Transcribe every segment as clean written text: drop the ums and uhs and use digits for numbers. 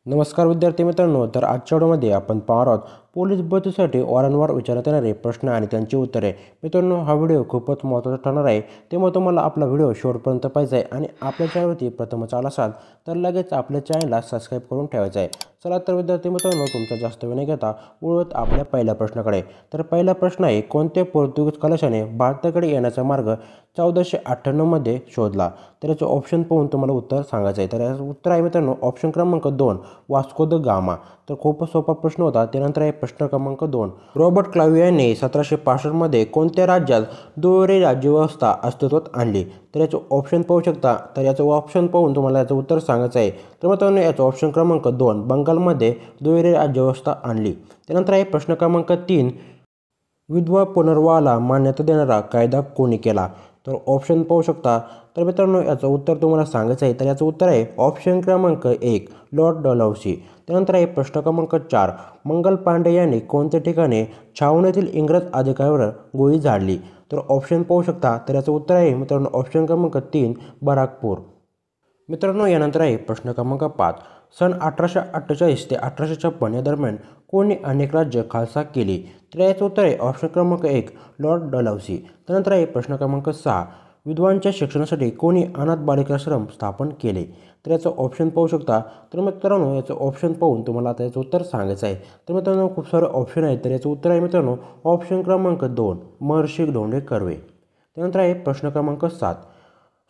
नमस्कार विद्यार्थी मित्रांनो, तर आजच्या व्हिडिओमध्ये आपण पाहणार आहोत पोलीस भरतीसाठी वारंवार विचारण्यात येणारे प्रश्न आणि त्यांची उत्तरे. मित्रांनो, हा व्हिडिओ खूपच महत्त्वाचा ठरणार आहे, त्यामुळे तुम्हाला आपला व्हिडिओ शेवटपर्यंत पाहायचा आहे आणि आपल्या चॅनलवरती प्रथमच आला असाल तर लगेच आपल्या चॅनलला सबस्क्राईब करून ठेवायचं आहे. चला तर विद्यार्थी मित्रांनो, तुमचा जास्त वेळ न घेता वळूयात आपल्या पहिल्या प्रश्नाकडे. तर पहिला प्रश्न आहे, कोणत्या पोर्तुगीज खलाशाने भारताकडे येण्याचा मार्ग 1498 मध्ये शोधला? तर याचं ऑप्शन पाहून तुम्हाला उत्तर सांगायचं आहे. तर याचं उत्तर आहे मित्रांनो ऑप्शन क्रमांक 2, वास्को द गामा. तर खूपच सोपा प्रश्न होता. त्यानंतर आहे प्रश्न क्रमांक 2, रॉबर्ट क्लाइव्ह यांनी 1765 मध्ये कोणत्या राज्यात दुहेरी राज्यव्यवस्था अस्तित्वात आणली? तर याचं ऑप्शन पाहू शकता. तर याचं ऑप्शन पाहून तुम्हाला याचं उत्तर सांगायचं आहे. तर मित्रांनो याचं ऑप्शन क्रमांक 2, बंगालमध्ये दुहेरी राज्यव्यवस्था आणली. त्यानंतर आहे प्रश्न क्रमांक 3, विधवा पुनर्विवाहाला मान्यता देणारा कायदा कोणी केला? तर ऑप्शन पाहू शकता. तर मित्रांनो याचं उत्तर तुम्हाला सांगायचं आहे. तर याचं उत्तर आहे ऑप्शन क्रमांक 1, लॉर्ड डलहौसी. त्यानंतर आहे प्रश्न क्रमांक 4, मंगल पांडे यांनी कोणत्या ठिकाणी छावणीतील इंग्रज अधिकाऱ्यावर गोळी झाडली? तर ऑप्शन पाहू शकता. तर याचं उत्तर आहे मित्रांनो ऑप्शन क्रमांक 3, बराकपूर. मित्रांनो यानंतर आहे प्रश्न क्रमांक 5, सन 1848 ते 1856 या दरम्यान कोणी अनेक राज्य खालसा केली? तर याचं उत्तर आहे ऑप्शन क्रमांक 1, लॉर्ड डलहौसी. त्यानंतर आहे प्रश्न क्रमांक 6, विधवांच्या शिक्षणासाठी कोणी अनाथ बालिकाश्रम स्थापन केले? तर याचं ऑप्शन पाहू शकता. तर मित्रांनो याचं ऑप्शन पाहून तुम्हाला आता याचं उत्तर सांगायचं आहे. तर मित्रांनो खूप सारे ऑप्शन आहेत. तर याचं उत्तर आहे मित्रांनो ऑप्शन क्रमांक 2, महर्षी धोंडे कर्वे. त्यानंतर आहे प्रश्न क्रमांक 7,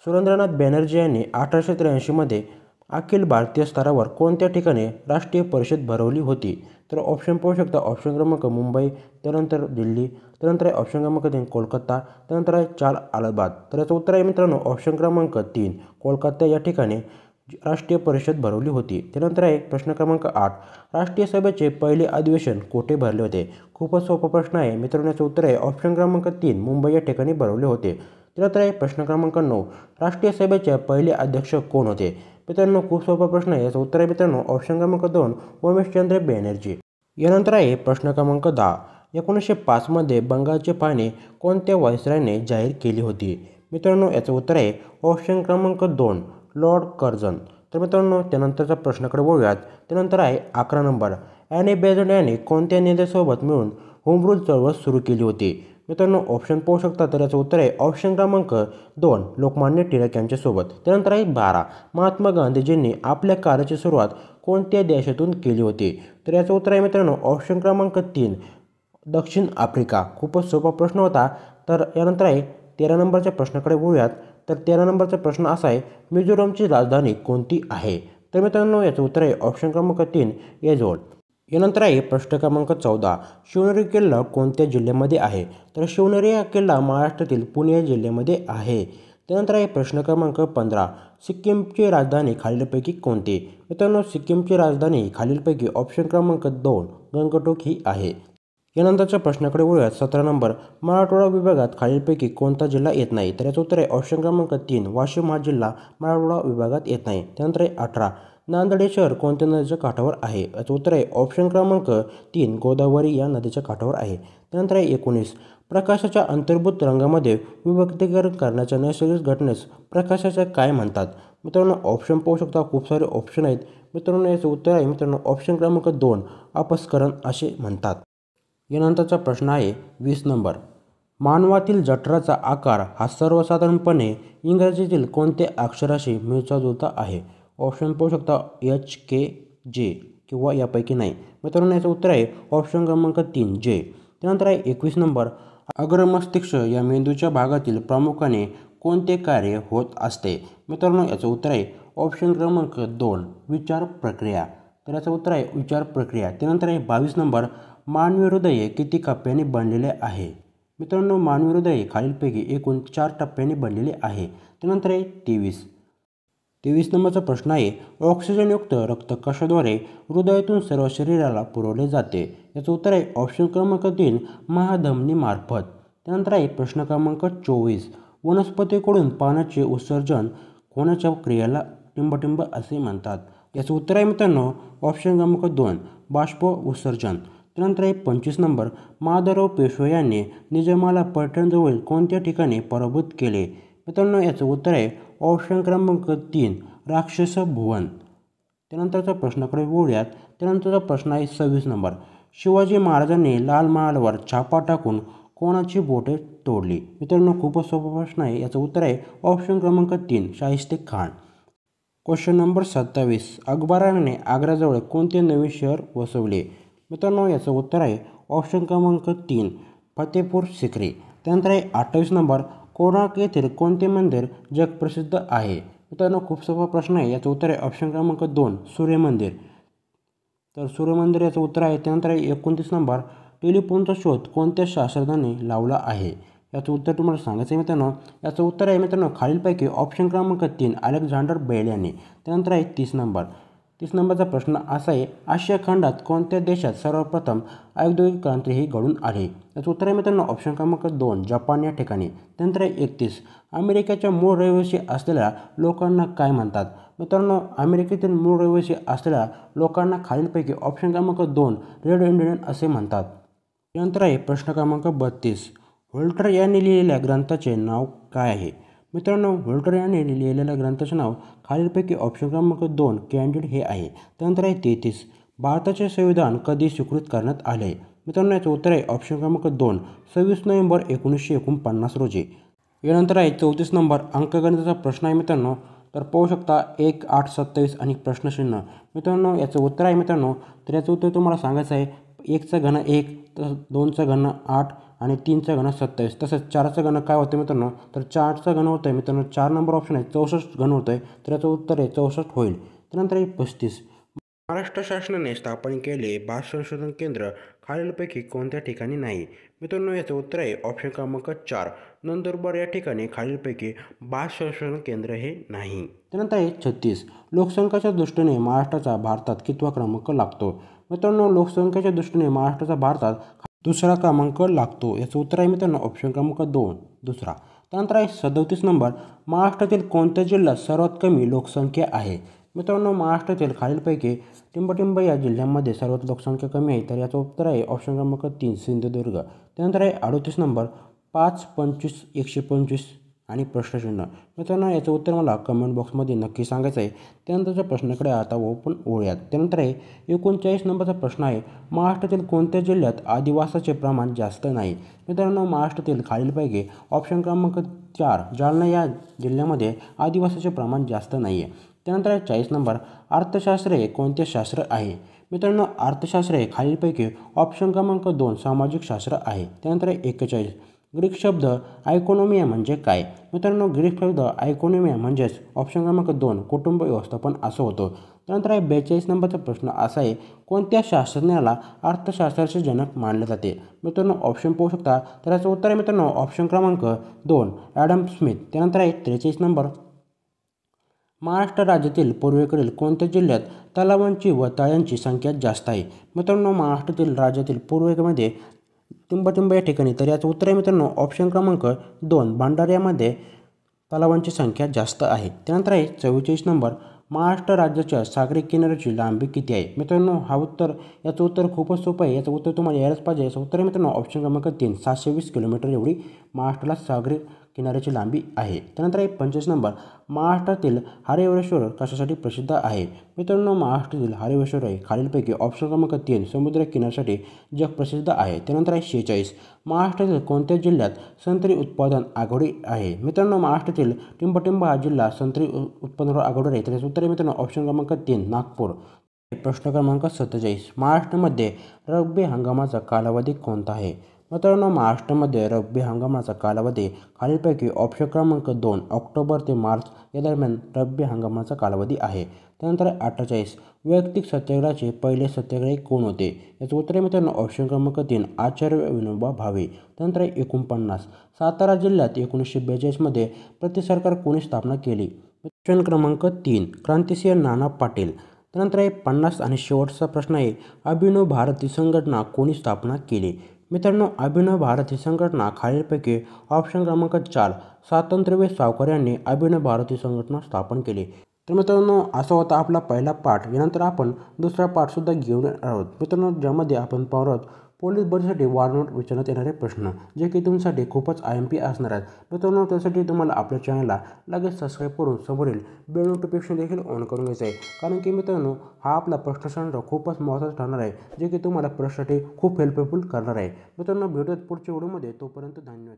सुरेंद्रनाथ बॅनर्जी यांनी 1883 मध्ये अखिल भारतीय स्तरावर कोणत्या ठिकाणी राष्ट्रीय परिषद भरवली होती? तर ऑप्शन पाहू शकता. ऑप्शन क्रमांक मुंबई, त्यानंतर दिल्ली, त्यानंतर आहे ऑप्शन क्रमांक 3, कोलकाता, त्यानंतर आहे 4, अलाहाबाद. तर याचं उत्तर आहे मित्रांनो ऑप्शन क्रमांक 3, कोलकाता या ठिकाणी राष्ट्रीय परिषद भरवली होती. त्यानंतर आहे प्रश्न क्रमांक 8, राष्ट्रीय सभेचे पहिले अधिवेशन कोठे भरले होते? खूपच सोपा प्रश्न आहे मित्रांनो. याचं उत्तर आहे ऑप्शन क्रमांक 3, मुंबई या ठिकाणी भरवले होते. त्यानंतर आहे प्रश्न क्रमांक 9, राष्ट्रीय सभेचे पहिले अध्यक्ष कोण होते? मित्रांनो खूप सोपा प्रश्न आहे. याचं उत्तर आहे मित्रांनो ऑप्शन क्रमांक 2, उमेशचंद्र बॅनर्जी. यानंतर आहे प्रश्न क्रमांक 10, 1905 मध्ये बंगालची फाळणी कोणत्या व्हाईसरॉयने जाहीर केली होती? मित्रांनो याचं उत्तर आहे ऑप्शन क्रमांक 2, लॉर्ड कर्झन. तर मित्रांनो त्यानंतरच्या प्रश्नाकडे वळूयात. त्यानंतर आहे 11 नंबर, ॲनी बेझंट यांनी कोणत्या नेत्यासोबत मिळून होम रूल चळवळ सुरू केली होती? मित्रांनो ऑप्शन पाहू शकता. तर याचं उत्तर आहे ऑप्शन क्रमांक 2, लोकमान्य टिळक यांच्यासोबत. त्यानंतर आहे 12, महात्मा गांधीजींनी आपल्या कार्याची सुरुवात कोणत्या देशातून केली होती? तर याचं उत्तर आहे मित्रांनो ऑप्शन क्रमांक 3, दक्षिण आफ्रिका. खूपच सोपा प्रश्न होता. तर यानंतर आहे 13 नंबरच्या प्रश्नाकडे वळूयात. तर 13 नंबरचा प्रश्न असा आहे, मिझोरमची राजधानी कोणती आहे? तर मित्रांनो याचं उत्तर आहे ऑप्शन क्रमांक 3, ऐझॉल. यानंतर आहे प्रश्न क्रमांक 14, शिवनेरी किल्ला कोणत्या जिल्ह्यामध्ये आहे? तर शिवनेरी हा किल्ला महाराष्ट्रातील पुणे जिल्ह्यामध्ये आहे. त्यानंतर आहे प्रश्न क्रमांक 15, सिक्कीमची राजधानी खालीलपैकी कोणती? मित्रांनो सिक्कीमची राजधानी खालीलपैकी ऑप्शन क्रमांक 2, गंगटोक ही आहे. यानंतरच्या प्रश्नाकडे वळूयात. 17 नंबर, मराठवाडा विभागात खालीलपैकी कोणता जिल्हा येत नाही? तर याचं उत्तर आहे ऑप्शन क्रमांक 3, वाशिम हा जिल्हा मराठवाडा विभागात येत नाही. त्यानंतर आहे 18, नांदेड हे शहर कोणत्या नदीच्या काठावर आहे? याचं उत्तर आहे ऑप्शन क्रमांक 3, गोदावरी या नदीच्या काठावर आहे. त्यानंतर आहे 19, प्रकाशाच्या अंतर्भूत रंगामध्ये विभक्तीकरण करण्याच्या नैसर्गिक घटनेस प्रकाशाचे काय म्हणतात? मित्रांनो ऑप्शन पाहू शकता. खूप सारे ऑप्शन आहेत मित्रांनो. याचं उत्तर आहे मित्रांनो ऑप्शन क्रमांक 2, अपस्करण असे म्हणतात. यानंतरचा प्रश्न आहे 20 नंबर, मानवातील जठराचा आकार हा सर्वसाधारणपणे इंग्रजीतील कोणत्या अक्षराशी मिळता जुळता आहे? ऑप्शन पाहू शकता. HKJ किंवा यापैकी नाही. मित्रांनो याचं उत्तर आहे ऑप्शन क्रमांक 3, J. त्यानंतर आहे 21 नंबर, अग्रमस्तिष्क या मेंदूच्या भागातील प्रामुख्याने कोणते कार्य होत असते? मित्रांनो याचं उत्तर आहे ऑप्शन क्रमांक 2, विचार प्रक्रिया. तर याचं उत्तर आहे विचार प्रक्रिया. त्यानंतर आहे 22 नंबर, मानवी हृदय किती टप्प्यांनी बनलेले आहे? मित्रांनो मानवी हृदय खालीलपैकी एकूण 4 टप्प्यांनी बनलेले आहे. त्यानंतर आहे 23 नंबरचा प्रश्न आहे, ऑक्सिजनयुक्त रक्त कशाद्वारे हृदयातून सर्व शरीराला पुरवले जाते? याचं उत्तर आहे ऑप्शन क्रमांक 3, महाधमनीमार्फत. त्यानंतर आहे प्रश्न क्रमांक 24, वनस्पतीकडून पाण्याचे उत्सर्जन होण्याच्या क्रियेला टिंबटिंब असे म्हणतात. याचं उत्तर आहे मित्रांनो ऑप्शन क्रमांक 2, बाष्प उत्सर्जन. त्यानंतर आहे 25 नंबर, माधवराव पेशवे यांनी निजामाला पैठणजवळील कोणत्या ठिकाणी पराभूत केले? मित्रांनो याचं उत्तर आहे ऑप्शन क्रमांक 3, राक्षस भुवन. त्यानंतरचा प्रश्नाकडे वळूयात. त्यानंतरचा प्रश्न आहे 26 नंबर. शिवाजी महाराजांनी लाल महालावर छापा टाकून कोणाची बोटे तोडली? मित्रांनो खूपच सोपा प्रश्न आहे. याचं उत्तर आहे ऑप्शन क्रमांक 3 शाहिस्ते खान. Question number 27. अकबराने आग्र्याजवळ कोणते नवीन शहर वसवले? मित्रांनो याचं उत्तर आहे ऑप्शन क्रमांक 3 फतेपूर सिक्री. त्यानंतर आहे 28 नंबर. कोणार्क येथील कोणते मंदिर जगप्रसिद्ध आहे? मित्रांनो खूप सोपा प्रश्न आहे. याचं उत्तर आहे ऑप्शन क्रमांक 2 सूर्य मंदिर. तर सूर्य मंदिर याचं उत्तर आहे. त्यानंतर आहे 29 नंबर. टेलिफोनचा शोध कोणत्या शास्त्रज्ञाने लावला आहे? याचं उत्तर तुम्हाला सांगायचं आहे मित्रांनो. याचं उत्तर आहे मित्रांनो खालीलपैकी ऑप्शन क्रमांक 3 अलेक्झांडर बेल यांनी. त्यानंतर आहे 30 नंबर. 30 नंबरचा प्रश्न असा आहे, आशिया खंडात कोणत्या देशात सर्वप्रथम औद्योगिक क्रांती ही घडून आली? याचं उत्तर आहे मित्रांनो ऑप्शन क्रमांक 2 जपान या ठिकाणी. त्यानंतर आहे 31. अमेरिकेच्या मूळ रहिवासी असलेल्या लोकांना काय म्हणतात? मित्रांनो अमेरिकेतील मूळ रहिवासी असलेल्या लोकांना खालीलपैकी ऑप्शन क्रमांक 2 रेड इंडियन असे म्हणतात. त्यानंतर आहे प्रश्न क्रमांक 32. व्होल्टर यांनी लिहिलेल्या ग्रंथाचे नाव काय आहे? मित्रांनो व्होल्टर यांनी लिहिलेल्या ग्रंथाचे नाव खालीलपैकी ऑप्शन क्रमांक 2 कॅन्डिड हे आहे. त्यानंतर आहे 33. भारताचे संविधान कधी स्वीकृत करण्यात आले? मित्रांनो याचं उत्तर आहे ऑप्शन क्रमांक 2 26 नोव्हेंबर 1949 रोजी. यानंतर आहे 34 नंबर. अंकगणिताचा प्रश्न आहे मित्रांनो. तर पाहू शकता 1, 8, 27 आणि प्रश्नचिन्ह. मित्रांनो याचं उत्तर आहे मित्रांनो. तर याचं उत्तर तुम्हाला सांगायचं आहे 1चा घन 1, तर 2चा घन 8 आणि 3चा घन 27. तसंच 4चा घन काय होतं मित्रांनो? तर 4चा घन होतं आहे मित्रांनो 4 नंबर ऑप्शन आहे 64 घन होतं आहे. तर याचं उत्तर आहे 64 होईल. त्यानंतर आहे 35. महाराष्ट्र शासनाने स्थापन केले भात संशोधन केंद्र खालीलपैकी कोणत्या ठिकाणी नाही? मित्रांनो याचं उत्तर आहे ऑप्शन क्रमांक 4 नंदुरबार या ठिकाणी खालीलपैकी भात संशोधन केंद्र हे नाही. त्यानंतर आहे 36. लोकसंख्येच्या दृष्टीने महाराष्ट्राचा भारतात कितवा क्रमांक लागतो? मित्रांनो लोकसंख्येच्या दृष्टीने महाराष्ट्राचा भारतात दुसरा क्रमांक लागतो. याचं उत्तर आहे मित्रांनो ऑप्शन क्रमांक 2 दुसरा. त्यानंतर आहे 37 नंबर. महाराष्ट्रातील कोणत्या जिल्ह्यात सर्वात कमी लोकसंख्या आहे? मित्रांनो महाराष्ट्रातील खालीलपैकी टिंबटिंब या जिल्ह्यामध्ये सर्वात लोकसंख्या कमी आहे. तर याचं उत्तर आहे ऑप्शन क्रमांक 3 सिंधुदुर्ग. त्यानंतर आहे 38 नंबर. 5, 25, 125 आणि प्रश्नचिन्ह. मित्रांनो याचं उत्तर मला कमेंट बॉक्समध्ये नक्की सांगायचं आहे. त्यानंतरच्या प्रश्नाकडे आता पण वळूयात. त्यानंतर आहे 39 नंबरचा प्रश्न आहे, महाराष्ट्रातील कोणत्या जिल्ह्यात आदिवासाचे प्रमाण जास्त नाही? मित्रांनो महाराष्ट्रातील खालीलपैकी ऑप्शन क्रमांक 4 जालना या जिल्ह्यामध्ये आदिवासाचे प्रमाण जास्त नाही आहे. त्यानंतर आहे 40 नंबर. अर्थशास्त्र हे कोणते शास्त्र आहे? मित्रांनो अर्थशास्त्र हे खालीलपैकी ऑप्शन क्रमांक 2 सामाजिक शास्त्र आहे. त्यानंतर आहे 41. ग्रीक शब्द आयकोनॉमिया म्हणजे काय? मित्रांनो ग्रीक शब्द आयकोनॉमिया म्हणजेच ऑप्शन क्रमांक 2 कुटुंब व्यवस्थापन असं होतं. त्यानंतर आहे 42 नंबरचा प्रश्न असा आहे, कोणत्या शास्त्रज्ञाला अर्थशास्त्राचे जनक मानले जाते? मित्रांनो ऑप्शन पाहू शकता. तर याचं उत्तर आहे मित्रांनो ऑप्शन क्रमांक 2 ॲडम स्मिथ. त्यानंतर आहे 43 नंबर. महाराष्ट्र राज्यातील पूर्वेकडील कोणत्या जिल्ह्यात तलावांची व तळ्यांची संख्या जास्त आहे? मित्रांनो महाराष्ट्रातील राज्यातील पूर्वेकडे टिंबटिंब या ठिकाणी. तर याचं उत्तर आहे मित्रांनो ऑप्शन क्रमांक 2 भंडाऱ्यामध्ये तलावांची संख्या जास्त आहे. त्यानंतर आहे 44 नंबर. महाराष्ट्र राज्याच्या सागरी किनाऱ्याची लांबी किती आहे? मित्रांनो याचं उत्तर खूपच सोपं आहे. याचं उत्तर तुम्हाला यायलाच पाहिजे. याचं उत्तर आहे मित्रांनो ऑप्शन क्रमांक 3 720 किलोमीटर एवढी महाराष्ट्राला सागरी किनाऱ्याची लांबी आहे. त्यानंतर आहे 25 नंबर. महाराष्ट्रातील हरिहरेश्वर कशासाठी प्रसिद्ध आहे? मित्रांनो महाराष्ट्रातील हरिहरेश्वर आहे खालीलपैकी ऑप्शन क्रमांक 3 समुद्र किनाऱ्यासाठी जगप्रसिद्ध आहे. त्यानंतर आहे 46. महाराष्ट्रातील कोणत्या जिल्ह्यात संत्री उत्पादन आघाडी आहे? मित्रांनो महाराष्ट्रातील टिंबटिंब हा जिल्हा संत्री उत्पादनावर आघाडीवर आहे. त्याचं उत्तर आहे मित्रांनो ऑप्शन क्रमांक 3 नागपूर. प्रश्न क्रमांक 47. महाराष्ट्रामध्ये रब्बी हंगामाचा कालावधी कोणता आहे? मित्रांनो महाराष्ट्रामध्ये रब्बी हंगामाचा कालावधी खालीलपैकी ऑप्शन क्रमांक 2 ऑक्टोबर ते मार्च या दरम्यान रब्बी हंगामाचा कालावधी आहे. त्यानंतर 48. वैयक्तिक सत्याग्रहाचे पहिले सत्याग्रही कोण होते? याचं उत्तर आहे मित्रांनो ऑप्शन क्रमांक 3 आचार्य विनोबा भावे. त्यानंतर 49. सातारा जिल्ह्यात 1942 मध्ये प्रतिसरकार कोणी स्थापना केली? ऑप्शन क्रमांक 3 क्रांतिसिंह नाना पाटील. त्यानंतर 50 आणि शेवटचा प्रश्न आहे, अभिनव भारत ही संघटना कोणी स्थापना केली? मित्रांनो अभिनव भारत ही संघटना खालीलपैकी ऑप्शन क्रमांक 4 स्वातंत्र्यवीर सावरकर यांनी अभिनव भारत ही संघटना स्थापन केली. तर मित्रांनो असा होता आपला पहिला पाठ. यानंतर आपण दुसरा पाठसुद्धा घेऊन आहोत मित्रांनो, ज्यामध्ये आपण पाहणार आहोत पोलीस भरतीसाठी वारंवार विचारण्यात येणारे प्रश्न, जे की तुमच्यासाठी खूपच IMP असणार आहेत. मित्रांनो, त्यासाठी तुम्हाला आपल्या चॅनलला लगेच सबस्क्राईब करून समोरील बेल नोटिफिकेशन देखील ऑन करून घ्यायचं आहे. कारण की मित्रांनो, हा आपला प्रश्नसंग्रह खूपच महत्त्वाचा ठरणार आहे, जे की तुम्हाला प्रश्नासाठी खूप हेल्पफुल करणार आहे. मित्रांनो, भेटूयात पुढच्या व्हिडिओमध्ये. तोपर्यंत धन्यवाद.